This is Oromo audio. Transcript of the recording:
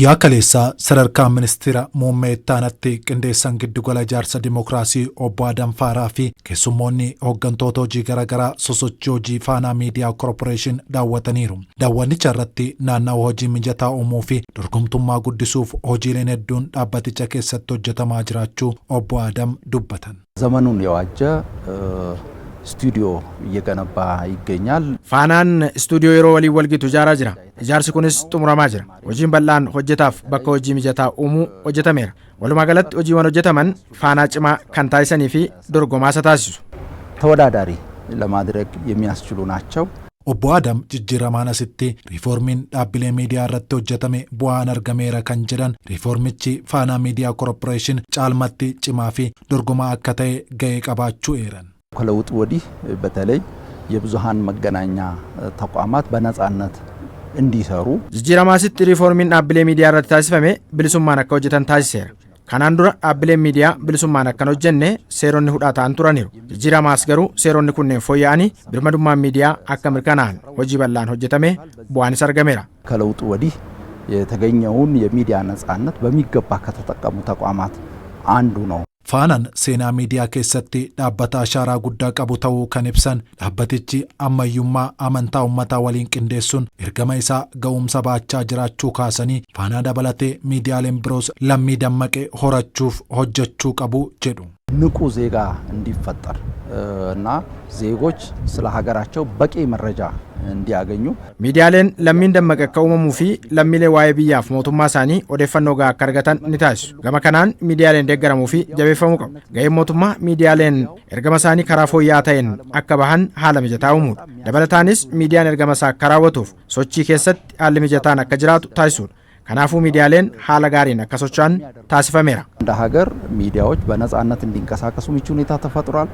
Guyyaa kaleessaa sadarkaa ministeera muummee ittaanatti qindeessan giddugala ijaarsa dimookiraasii obbo Adam Faaraa fi keessummoonni hooggantoota hojii garaagaraa sosochii hojii Faanaa Miidiyaa Korporeeshin daawwataniiru. Daawwannicha irratti naannawaa hojii mijataa uumuu fi dorgomtummaa guddisuuf hojiileen hedduun dhaabbaticha keessatti hojjetamaa jiraachuu obbo Adam dubbatan. ዘመኑን የዋጀ ስቱዲዮ እየገነባ ይገኛል። ፋናን ስቱዲዮ yeroo walii walgitu ijaaraa jira. Ijaarsi kunis xumuramaa jira. Hojiin bal'aan hojjetaaf bakka hojii mijataa uumuu hojjetameera. Walumaa galatti hojiiwwan hojjetaman faanaa cimaa kan taasisanii fi dorgomaa isa taasisu. ተወዳዳሪ ለማድረግ የሚያስችሉ ናቸው. Obbo Adam jijjiiramaan asitti riiformiin dhaabbilee miidiyaa irratti hojjetame bu'aan argameera kan jedhan riiformichi Faanaa Miidiyaa Korporeeshin caalmatti cimaa fi dorgomaa akka ta'e ga'ee qabaachuu eeran. ከለውጥ ወዲህ በተለይ የብዙሃን መገናኛ ተቋማት በነጻነት እንዲሰሩ jijjiiramaasitti riiformiin dhaabbilee miidiyaa irratti taasifame bilisummaan akka hojjetan taasiseera. Kanaan dura dhaabbileen miidiyaa bilisummaan akkan hojjenne seeronni hudhaa ta'an turaniiru. Jijjiiramaas garuu seeronni kunneen fooyya'anii birmadummaan miidiyaa akka mirkanaa'an hojii bal'aan hojjetame bu'aanis argameera. ከለውጥ ወዲህ የተገኘውን የሚዲያ ነጻነት በሚገባ ከተጠቀሙ ተቋማት አንዱ ነው. Faanaan seenaa miidiyaa keessatti dhaabbata ashaaraa guddaa qabu ta'uu kan ibsan dhaabbatichi ammayyummaa amantaa uummataa waliin qindeessuun ergama isaa ga'umsa baachaa jiraachuu kaasanii Faanaa dabalatee miidiyaaleen biroos lammii dammaqee horachuuf hojjechuu qabu jedhu. ንቁ ዜጋ እንዲፈጠር እና ዜጎች ስለ ሀገራቸው በቂ መረጃ እንዲያገኙ miidiyaaleen lammiin dammaqe akka uumamuu fi lammiilee waa'ee biyyaaf mootummaa isaanii odeeffannoo gahaa akka argatan ni taasisu. Gama kanaan miidiyaaleen deeggaramuu fi jabeeffamuu qabu. Ga'een mootummaa miidiyaaleen ergama isaanii karaa fooyya'aa ta'een akka bahan haala mijataa uumuudha. Dabalataanis miidiyaan ergama isaa akka raawwatuuf sochii keessatti haalli mijataan akka jiraatu taasisuudha. Kanaafuu miidiyaaleen haala gaariin akka socho'an taasifameera. እንደ ሀገር ሚዲያዎች በነጻነት እንዲንቀሳቀሱ ምቹ ሁኔታ ተፈጥሯል።